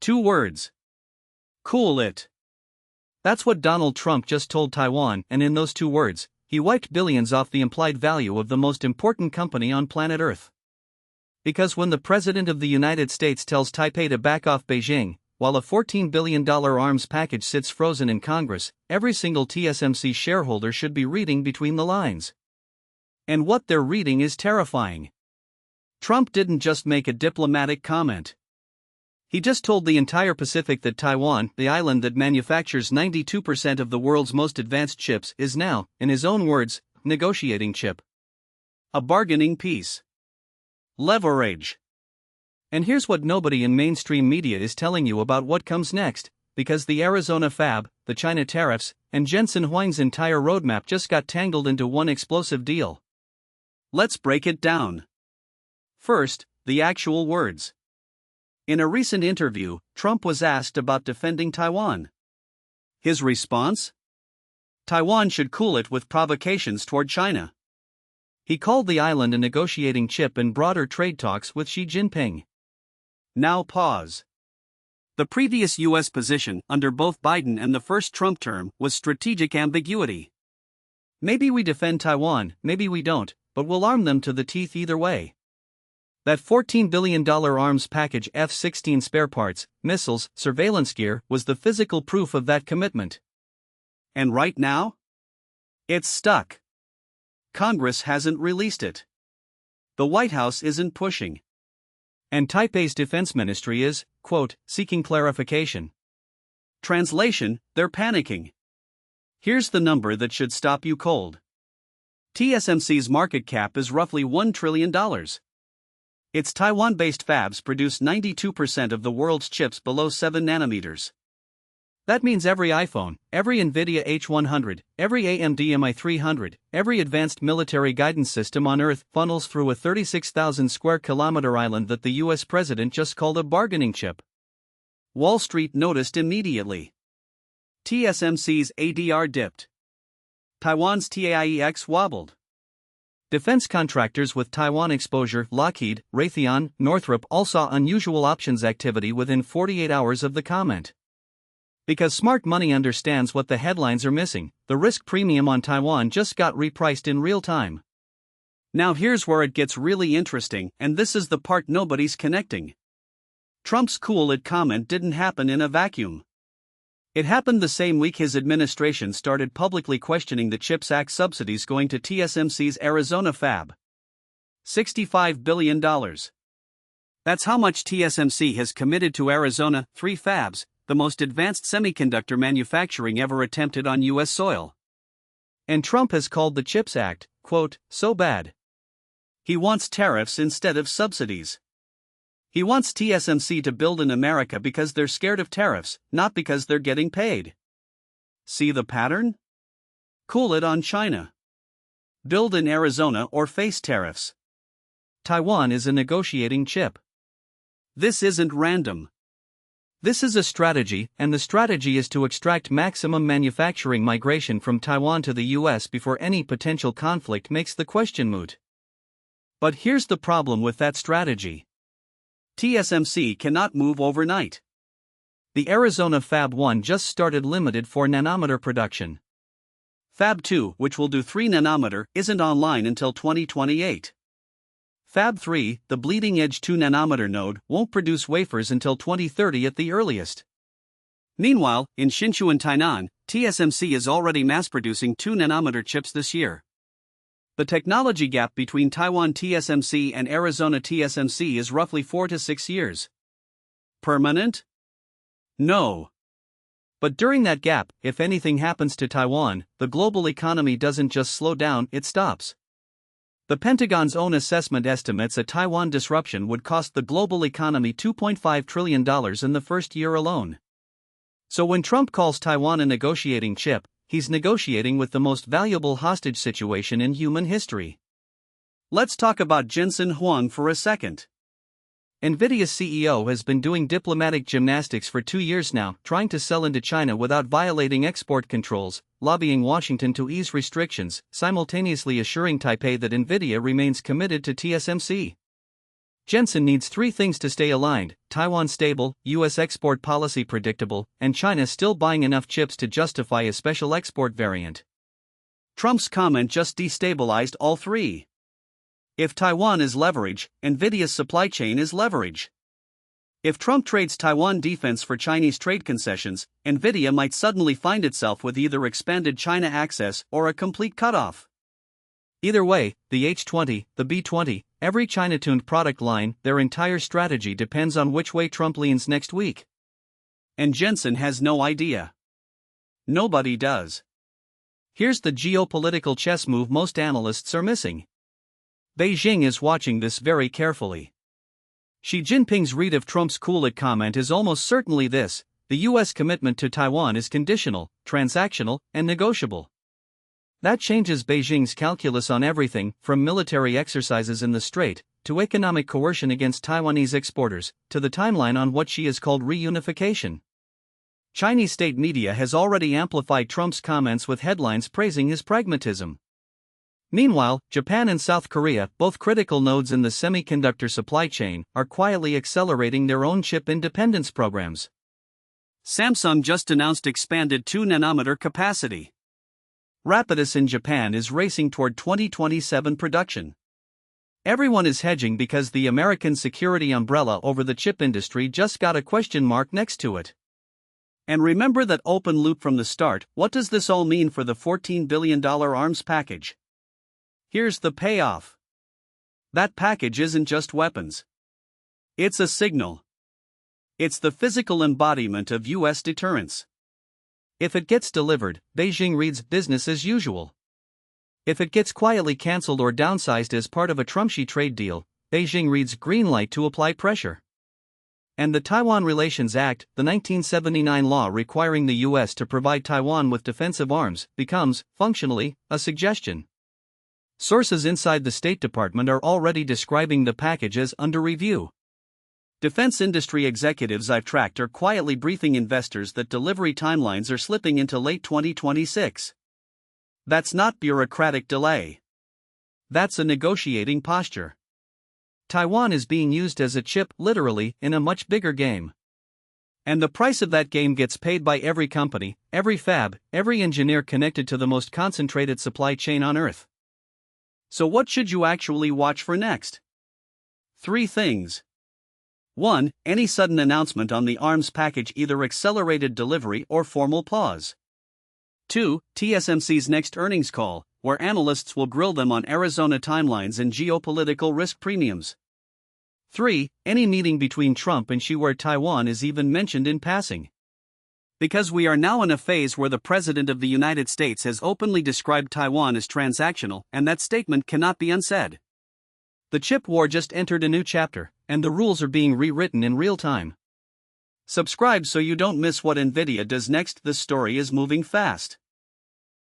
2 words. Cool it. That's what Donald Trump just told Taiwan, and in those 2 words, he wiped billions off the implied value of the most important company on planet Earth. Because when the President of the United States tells Taipei to back off Beijing, while a $14 billion arms package sits frozen in Congress, every single TSMC shareholder should be reading between the lines. And what they're reading is terrifying. Trump didn't just make a diplomatic comment. He just told the entire Pacific that Taiwan, the island that manufactures 92% of the world's most advanced chips, is now, in his own words, negotiating chip. A bargaining piece. Leverage. And here's what nobody in mainstream media is telling you about what comes next, because the Arizona fab, the China tariffs, and Jensen Huang's entire roadmap just got tangled into one explosive deal. Let's break it down. First, the actual words. In a recent interview, Trump was asked about defending Taiwan. His response? Taiwan should cool it with provocations toward China. He called the island a negotiating chip in broader trade talks with Xi Jinping. Now pause. The previous U.S. position, under both Biden and the first Trump term, was strategic ambiguity. Maybe we defend Taiwan, maybe we don't, but we'll arm them to the teeth either way. That $14 billion arms package, F-16 spare parts, missiles, surveillance gear, was the physical proof of that commitment. And right now? It's stuck. Congress hasn't released it. The White House isn't pushing. And Taipei's defense ministry is, quote, seeking clarification. Translation, they're panicking. Here's the number that should stop you cold. TSMC's market cap is roughly $1 trillion. Its Taiwan-based fabs produce 92% of the world's chips below 7 nanometers. That means every iPhone, every NVIDIA H100, every AMD MI300, every advanced military guidance system on Earth funnels through a 36,000 square kilometer island that the US president just called a bargaining chip. Wall Street noticed immediately. TSMC's ADR dipped. Taiwan's TAIEX wobbled. Defense contractors with Taiwan exposure, Lockheed, Raytheon, Northrop, all saw unusual options activity within 48 hours of the comment. Because smart money understands what the headlines are missing, the risk premium on Taiwan just got repriced in real time. Now here's where it gets really interesting, and this is the part nobody's connecting. Trump's cool it comment didn't happen in a vacuum. It happened the same week his administration started publicly questioning the CHIPS Act subsidies going to TSMC's Arizona fab. $65 billion. That's how much TSMC has committed to Arizona, 3 fabs, the most advanced semiconductor manufacturing ever attempted on U.S. soil. And Trump has called the CHIPS Act, quote, so bad. He wants tariffs instead of subsidies. He wants TSMC to build in America because they're scared of tariffs, not because they're getting paid. See the pattern? Cool it on China. Build in Arizona or face tariffs. Taiwan is a negotiating chip. This isn't random. This is a strategy, and the strategy is to extract maximum manufacturing migration from Taiwan to the US before any potential conflict makes the question moot. But here's the problem with that strategy. TSMC cannot move overnight. The Arizona Fab 1 just started limited 4 nanometer production. Fab 2, which will do 3 nanometer, isn't online until 2028. Fab 3, the bleeding-edge 2 nanometer node, won't produce wafers until 2030 at the earliest. Meanwhile, in Hsinchu and Tainan, TSMC is already mass-producing 2 nanometer chips this year. The technology gap between Taiwan TSMC and Arizona TSMC is roughly 4 to 6 years. Permanent? No. But during that gap, if anything happens to Taiwan, the global economy doesn't just slow down, it stops. The Pentagon's own assessment estimates a Taiwan disruption would cost the global economy $2.5 trillion in the first year alone. So when Trump calls Taiwan a negotiating chip, he's negotiating with the most valuable hostage situation in human history. Let's talk about Jensen Huang for a second. NVIDIA's CEO has been doing diplomatic gymnastics for 2 years now, trying to sell into China without violating export controls, lobbying Washington to ease restrictions, simultaneously assuring Taipei that NVIDIA remains committed to TSMC. Jensen needs three things to stay aligned: Taiwan stable, US export policy predictable, and China still buying enough chips to justify a special export variant. Trump's comment just destabilized all three. If Taiwan is leverage, Nvidia's supply chain is leverage. If Trump trades Taiwan defense for Chinese trade concessions, Nvidia might suddenly find itself with either expanded China access or a complete cutoff. Either way, the H20, the B20, every China-tuned product line, their entire strategy depends on which way Trump leans next week. And Jensen has no idea. Nobody does. Here's the geopolitical chess move most analysts are missing. Beijing is watching this very carefully. Xi Jinping's read of Trump's "cool it" comment is almost certainly this: the US commitment to Taiwan is conditional, transactional, and negotiable. That changes Beijing's calculus on everything, from military exercises in the Strait, to economic coercion against Taiwanese exporters, to the timeline on what Xi has called reunification. Chinese state media has already amplified Trump's comments with headlines praising his pragmatism. Meanwhile, Japan and South Korea, both critical nodes in the semiconductor supply chain, are quietly accelerating their own chip independence programs. Samsung just announced expanded 2nm capacity. Rapidus in Japan is racing toward 2027 production. Everyone is hedging because the American security umbrella over the chip industry just got a question mark next to it. And remember that open loop from the start: what does this all mean for the $14 billion arms package? Here's the payoff. That package isn't just weapons. It's a signal. It's the physical embodiment of US deterrence. If it gets delivered, Beijing reads business as usual. If it gets quietly cancelled or downsized as part of a Trump-Xi trade deal, Beijing reads green light to apply pressure. And the Taiwan Relations Act, the 1979 law requiring the US to provide Taiwan with defensive arms, becomes, functionally, a suggestion. Sources inside the State Department are already describing the package as under review. Defense industry executives I've tracked are quietly briefing investors that delivery timelines are slipping into late 2026. That's not bureaucratic delay. That's a negotiating posture. Taiwan is being used as a chip, literally, in a much bigger game. And the price of that game gets paid by every company, every fab, every engineer connected to the most concentrated supply chain on Earth. So what should you actually watch for next? 3 things. 1. Any sudden announcement on the arms package, either accelerated delivery or formal pause. 2. TSMC's next earnings call, where analysts will grill them on Arizona timelines and geopolitical risk premiums. 3. Any meeting between Trump and Xi where Taiwan is even mentioned in passing. Because we are now in a phase where the President of the United States has openly described Taiwan as transactional, and that statement cannot be unsaid. The chip war just entered a new chapter, and the rules are being rewritten in real time. Subscribe so you don't miss what Nvidia does next. This story is moving fast.